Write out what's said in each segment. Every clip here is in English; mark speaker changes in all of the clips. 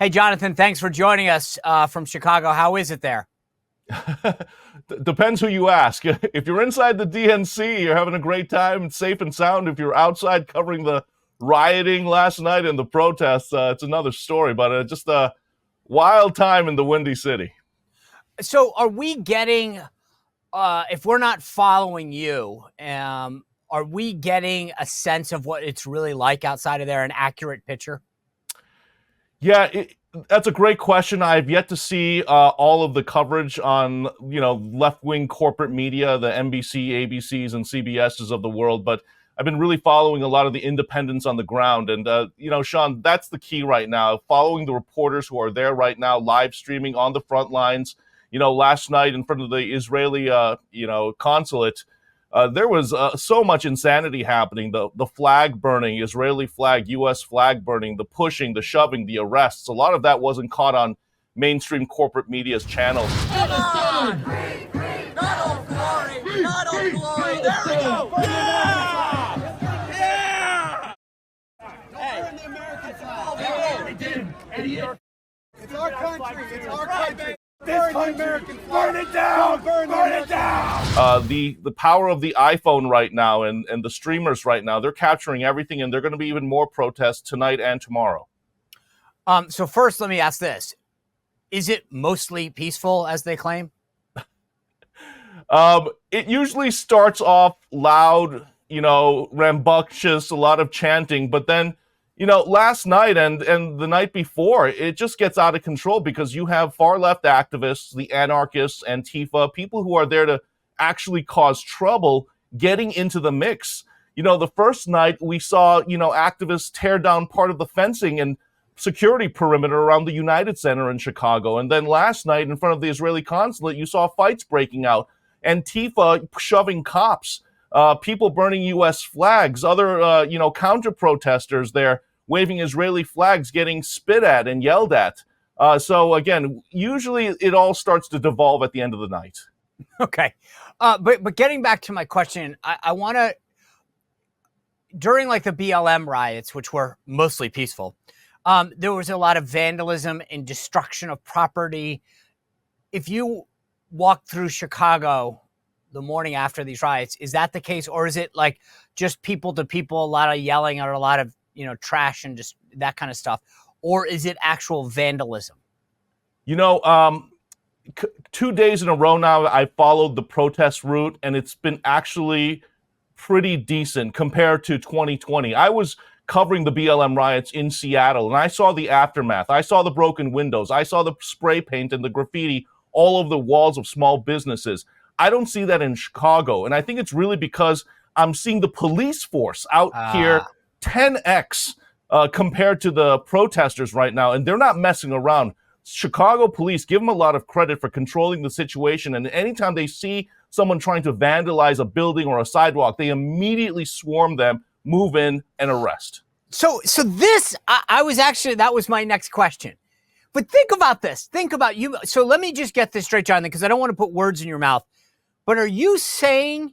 Speaker 1: Hey, Jonathan, thanks for joining us from Chicago. How is it there?
Speaker 2: Depends who you ask. If you're inside the DNC, you're having a great time, safe and sound. If you're outside covering the rioting last night and the protests, it's another story. But just a wild time in the Windy City.
Speaker 1: So are we getting, if we're not following you, are we getting a sense of what it's really like outside of there, an accurate picture?
Speaker 2: Yeah, that's a great question. I've yet to see all of the coverage on, left-wing corporate media, the NBC, ABCs, and CBSs of the world. But I've been really following a lot of the independents on the ground. And, Sean, that's the key right now, following the reporters who are there right now, live streaming on the front lines. Last night in front of the Israeli, consulate, there was so much insanity happening. The flag burning, Israeli flag, U.S. flag burning, the pushing, the shoving, the arrests. A lot of that wasn't caught on mainstream corporate media's channels.
Speaker 3: Come on! Free, free, not Old Glory! Not Old Glory! There we go! Yeah! Yeah! Don't burn the American flag! They did! Idiot! It's our country! It's our country! Burn it down! Burn it down!
Speaker 2: The power of the iPhone right now and the streamers right now, they're capturing everything, and there are going to be even more protests tonight and tomorrow.
Speaker 1: So first, let me ask this. Is it mostly peaceful, as they claim?
Speaker 2: It usually starts off loud, rambunctious, a lot of chanting, but then last night and the night before, it just gets out of control because you have far-left activists, the anarchists, Antifa, people who are there to actually cause trouble getting into the mix. The first night we saw, activists tear down part of the fencing and security perimeter around the United Center in Chicago. And then last night in front of the Israeli consulate, you saw fights breaking out, Antifa shoving cops. People burning U.S. flags, other, counter-protesters there waving Israeli flags, getting spit at and yelled at. So, again, usually it all starts to devolve at the end of the night.
Speaker 1: Okay. But getting back to my question, I want to, during like the BLM riots, which were mostly peaceful, there was a lot of vandalism and destruction of property. If you walk through Chicago the morning after these riots, is that the case? Or is it like just people to people, a lot of yelling or a lot of, trash and just that kind of stuff? Or is it actual vandalism?
Speaker 2: 2 days in a row now, I followed the protest route, and it's been actually pretty decent compared to 2020. I was covering the BLM riots in Seattle, and I saw the aftermath. I saw the broken windows. I saw the spray paint and the graffiti all over the walls of small businesses. I don't see that in Chicago, and I think it's really because I'm seeing the police force out here 10x compared to the protesters right now, and they're not messing around. Chicago police, give them a lot of credit for controlling the situation, and anytime they see someone trying to vandalize a building or a sidewalk, they immediately swarm them, move in, and arrest.
Speaker 1: So this, I was actually, that was my next question. But think about this. Think about you. So let me just get this straight, Jonathan, because I don't want to put words in your mouth. But are you saying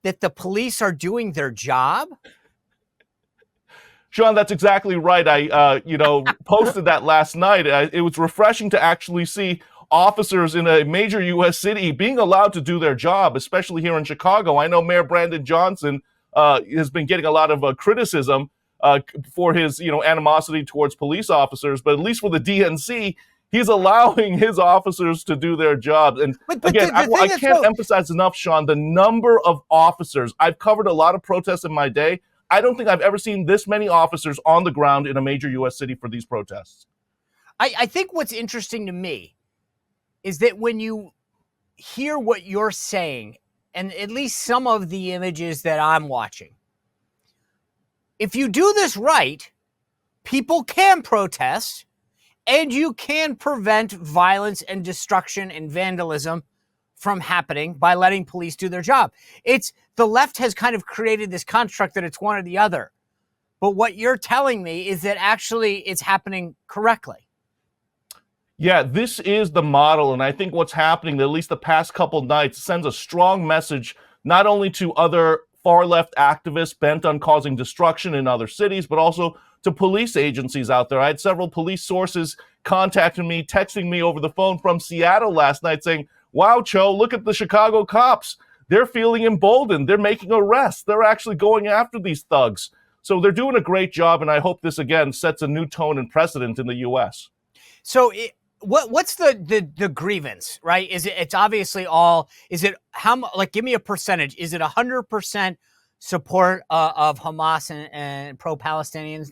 Speaker 1: that the police are doing their job?
Speaker 2: Sean, that's exactly right. I, posted that last night. It was refreshing to actually see officers in a major U.S. city being allowed to do their job, especially here in Chicago. I know Mayor Brandon Johnson has been getting a lot of criticism for his, animosity towards police officers, but at least for the DNC, he's allowing his officers to do their jobs. And
Speaker 1: but
Speaker 2: again, I can't emphasize enough, Sean, the number of officers. I've covered a lot of protests in my day. I don't think I've ever seen this many officers on the ground in a major U.S. city for these protests.
Speaker 1: I think what's interesting to me is that when you hear what you're saying, and at least some of the images that I'm watching, if you do this right, people can protest, and you can prevent violence and destruction and vandalism from happening by letting police do their job. It's the left has kind of created this construct that it's one or the other. But what you're telling me is that actually it's happening correctly.
Speaker 2: Yeah, this is the model. And I think what's happening, at least the past couple nights, sends a strong message not only to other far-left activists bent on causing destruction in other cities, but also to police agencies out there. I had several police sources contacting me, texting me over the phone from Seattle last night saying, wow, Choe, look at the Chicago cops. They're feeling emboldened. They're making arrests. They're actually going after these thugs. So they're doing a great job, and I hope this, again, sets a new tone and precedent in the U.S.
Speaker 1: So what's the grievance, right? It's obviously all, is it like, give me a percentage. Is it 100% support of Hamas and pro-Palestinians?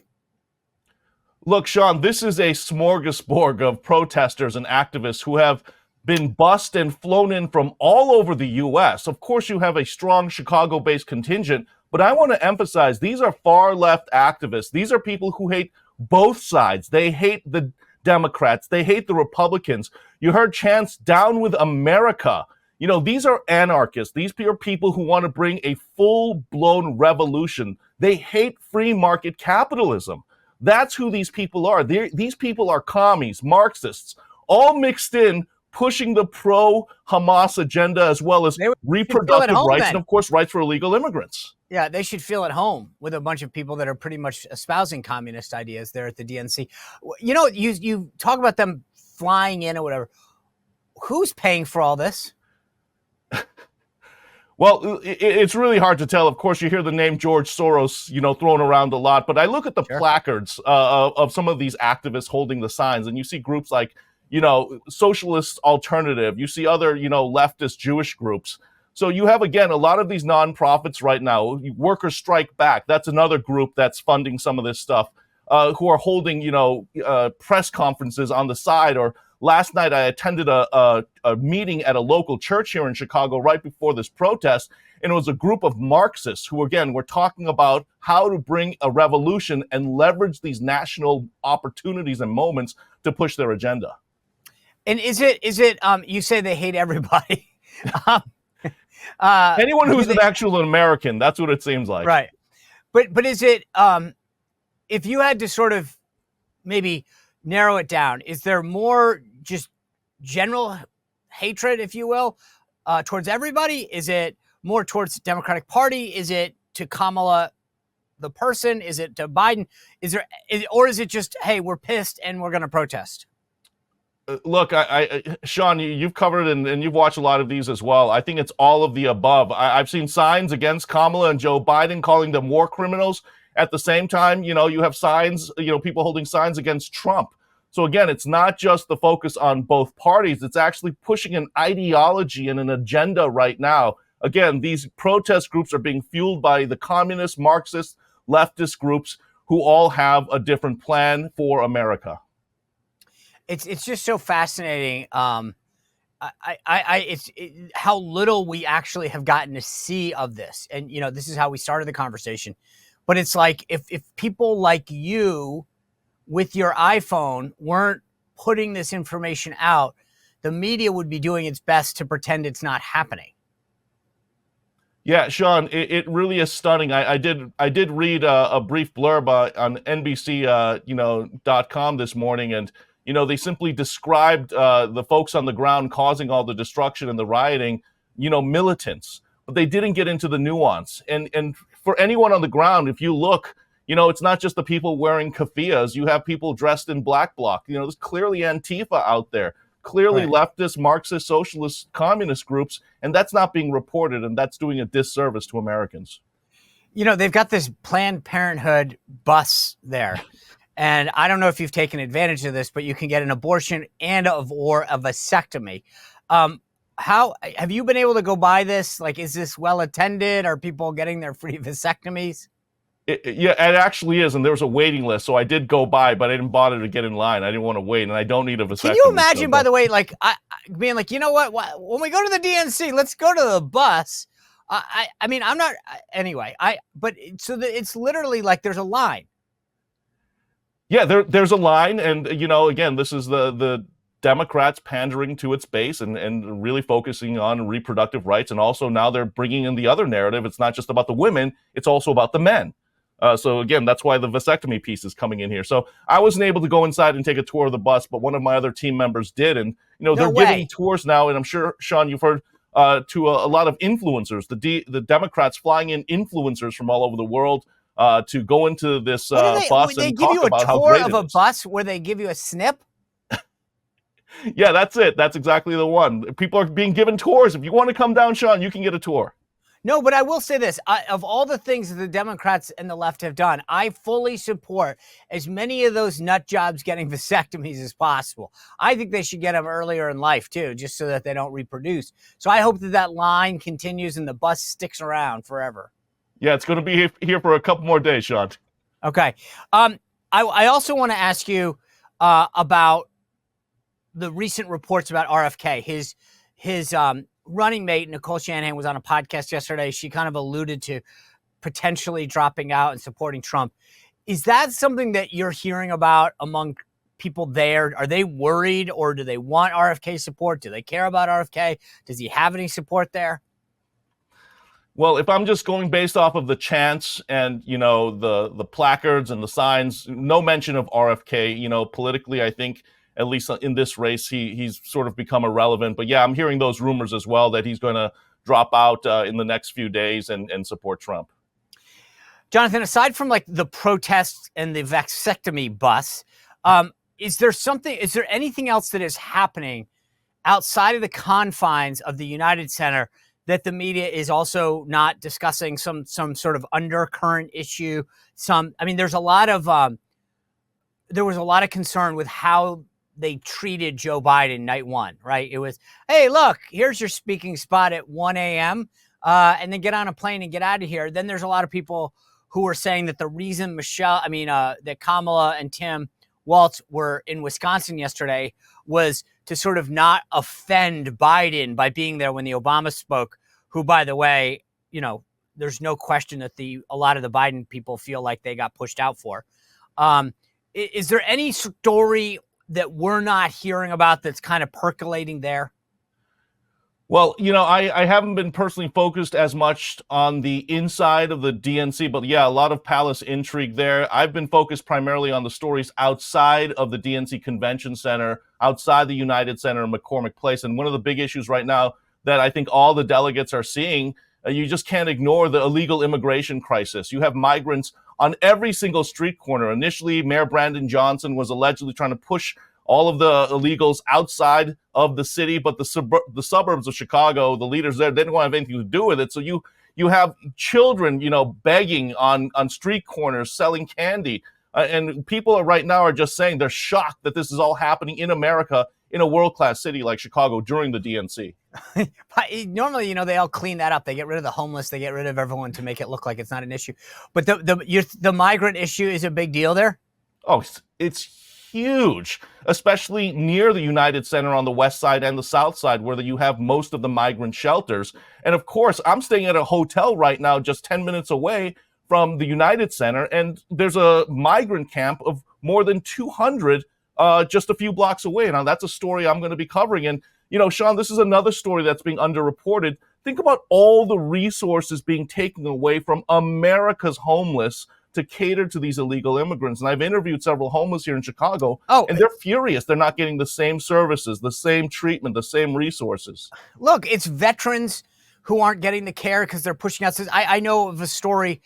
Speaker 2: Look, Sean, this is a smorgasbord of protesters and activists who have been bussed and flown in from all over the U.S. Of course, you have a strong Chicago-based contingent, but I want to emphasize these are far-left activists. These are people who hate both sides. They hate the Democrats. They hate the Republicans. You heard chants down with America. You know, these are anarchists. These are people who want to bring a full-blown revolution. They hate free market capitalism. That's who these people are. These people are commies, Marxists, all mixed in, pushing the pro-Hamas agenda as well as reproductive rights and, of course, rights for illegal immigrants.
Speaker 1: Yeah, they should feel at home with a bunch of people that are pretty much espousing communist ideas there at the DNC. You know, you talk about them flying in or whatever. Who's paying for all this?
Speaker 2: Well, it's really hard to tell. Of course, you hear the name George Soros, thrown around a lot. But I look at the placards of some of these activists holding the signs, and you see groups like, Socialist Alternative. You see other, leftist Jewish groups. So you have, again, a lot of these nonprofits right now. Workers Strike Back. That's another group that's funding some of this stuff, who are holding, press conferences on the side. Or last night I attended a meeting at a local church here in Chicago right before this protest. And it was a group of Marxists who, again, were talking about how to bring a revolution and leverage these national opportunities and moments to push their agenda. And
Speaker 1: is it, you say they hate everybody.
Speaker 2: Anyone who's an actual American, that's what it seems like.
Speaker 1: Right. But is it, if you had to sort of maybe narrow it down, is there more just general hatred, if you will, towards everybody? Is it more towards the Democratic Party? Is it to Kamala, the person? Is it to Biden? Or is it just, hey, we're pissed and we're going to protest?
Speaker 2: Look, Sean, you've covered and you've watched a lot of these as well. I think it's all of the above. I've seen signs against Kamala and Joe Biden calling them war criminals. At the same time, you have signs, people holding signs against Trump. So again, it's not just the focus on both parties. It's actually pushing an ideology and an agenda right now. Again, these protest groups are being fueled by the communist, Marxist, leftist groups who all have a different plan for America.
Speaker 1: It's just so fascinating. It's how little we actually have gotten to see of this. And, this is how we started the conversation. But it's like if people like you with your iPhone weren't putting this information out, the media would be doing its best to pretend it's not happening.
Speaker 2: Yeah, Sean, it really is stunning. I did read a brief blurb on NBC, .com this morning, and they simply described the folks on the ground causing all the destruction and the rioting, militants. But they didn't get into the nuance. And for anyone on the ground, if you look, it's not just the people wearing keffiyehs. You have people dressed in black bloc. There's clearly Antifa out there, clearly leftist, Marxist, socialist, communist groups, and that's not being reported, and that's doing a disservice to Americans.
Speaker 1: They've got this Planned Parenthood bus there. And I don't know if you've taken advantage of this, but you can get an abortion or a vasectomy. How have you been able to go by this? Like, is this well attended? Are people getting their free vasectomies?
Speaker 2: Yeah, it actually is. And there was a waiting list. So I did go by, but I didn't bother to get in line. I didn't want to wait. And I don't need a vasectomy.
Speaker 1: Can you imagine, by the way, like being like, you know what? When we go to the DNC, let's go to the bus. I mean, I'm not anyway. It's literally like there's a line.
Speaker 2: Yeah, there's a line. And, again, this is the Democrats pandering to its base and really focusing on reproductive rights. And also now they're bringing in the other narrative. It's not just about the women. It's also about the men. So again, that's why the vasectomy piece is coming in here. So I wasn't able to go inside and take a tour of the bus, but one of my other team members did. And, they're giving tours now. And I'm sure, Sean, you've heard to a lot of influencers, the Democrats flying in influencers from all over the world, to go into this
Speaker 1: What
Speaker 2: bus
Speaker 1: they
Speaker 2: and
Speaker 1: give
Speaker 2: talk
Speaker 1: you a
Speaker 2: about how
Speaker 1: tour
Speaker 2: great
Speaker 1: of
Speaker 2: it
Speaker 1: a
Speaker 2: is.
Speaker 1: bus where they give you a snip?
Speaker 2: Yeah, that's it. That's exactly the one. People are being given tours. If you want to come down, Sean, you can get a tour.
Speaker 1: No, but I will say this. Of all the things that the Democrats and the left have done, I fully support as many of those nut jobs getting vasectomies as possible. I think they should get them earlier in life, too, just so that they don't reproduce. So I hope that that line continues and the bus sticks around forever.
Speaker 2: Yeah, it's going to be here for a couple more days, Sean.
Speaker 1: Okay. I also want to ask you about the recent reports about RFK. His running mate, Nicole Shanahan, was on a podcast yesterday. She kind of alluded to potentially dropping out and supporting Trump. Is that something that you're hearing about among people there? Are they worried, or do they want RFK support? Do they care about RFK? Does he have any support there?
Speaker 2: Well, if I'm just going based off of the chants and, the placards and the signs, no mention of RFK, politically, I think, at least in this race, he's sort of become irrelevant. But yeah, I'm hearing those rumors as well that he's going to drop out in the next few days and support Trump.
Speaker 1: Jonathan, aside from like the protests and the vasectomy bus, is there anything else that is happening outside of the confines of the United Center that the media is also not discussing, some sort of undercurrent issue? There was a lot of concern with how they treated Joe Biden night one, right? It was, hey, look, here's your speaking spot at 1 a.m. And then get on a plane and get out of here. Then there's a lot of people who were saying that the reason that Kamala and Tim Walz were in Wisconsin yesterday was to sort of not offend Biden by being there when the Obama spoke, who, by the way, there's no question that a lot of the Biden people feel like they got pushed out for. Is there any story that we're not hearing about that's kind of percolating there?
Speaker 2: Well, I haven't been personally focused as much on the inside of the DNC, but yeah, a lot of palace intrigue there. I've been focused primarily on the stories outside of the DNC Convention Center, outside the United Center in McCormick Place. And one of the big issues right now that I think all the delegates are seeing, you just can't ignore the illegal immigration crisis. You have migrants on every single street corner. Initially, Mayor Brandon Johnson was allegedly trying to push all of the illegals outside of the city, but the suburbs of Chicago, the leaders there, they didn't want to have anything to do with it. So you have children, begging on street corners, selling candy. And people right now are just saying they're shocked that this is all happening in America, in a world-class city like Chicago during the DNC.
Speaker 1: Normally, they all clean that up. They get rid of the homeless. They get rid of everyone to make it look like it's not an issue. But the migrant issue is a big deal there?
Speaker 2: Oh, it's huge, especially near the United Center on the west side and the south side, where you have most of the migrant shelters. And of course, I'm staying at a hotel right now just 10 minutes away from the United Center, and there's a migrant camp of more than 200 just a few blocks away. Now, that's a story I'm going to be covering. And, Sean, this is another story that's being underreported. Think about all the resources being taken away from America's homeless to cater to these illegal immigrants. And I've interviewed several homeless here in Chicago, and they're furious. They're not getting the same services, the same treatment, the same resources.
Speaker 1: Look, it's veterans who aren't getting the care because they're pushing out. I know of a story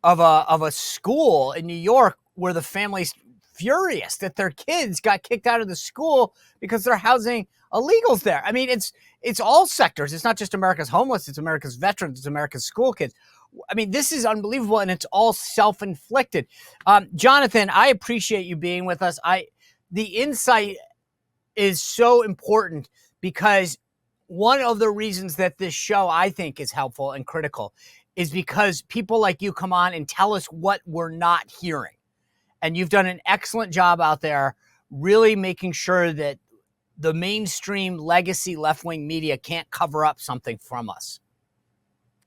Speaker 1: of a school in New York where the family's furious that their kids got kicked out of the school because they're housing illegals there. I mean, it's all sectors. It's not just America's homeless. It's America's veterans. It's America's school kids. I mean, this is unbelievable, and it's all self-inflicted. Jonathan, I appreciate you being with us. The insight is so important because one of the reasons that this show, I think, is helpful and critical is because people like you come on and tell us what we're not hearing. And you've done an excellent job out there really making sure that the mainstream legacy left-wing media can't cover up something from us.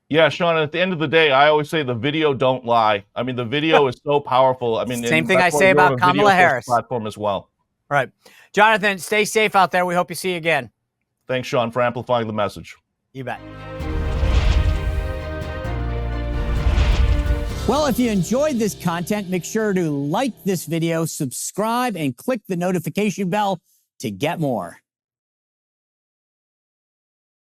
Speaker 2: Yeah, Sean, at the end of the day, I always say the video don't lie. I mean, the video is so powerful. I mean,
Speaker 1: same thing I say about Kamala Harris
Speaker 2: platform as well.
Speaker 1: Right. Jonathan, stay safe out there. We hope you see you again.
Speaker 2: Thanks, Sean, for amplifying the message.
Speaker 1: You bet. Well, if you enjoyed this content, make sure to like this video, subscribe, and click the notification bell to get more.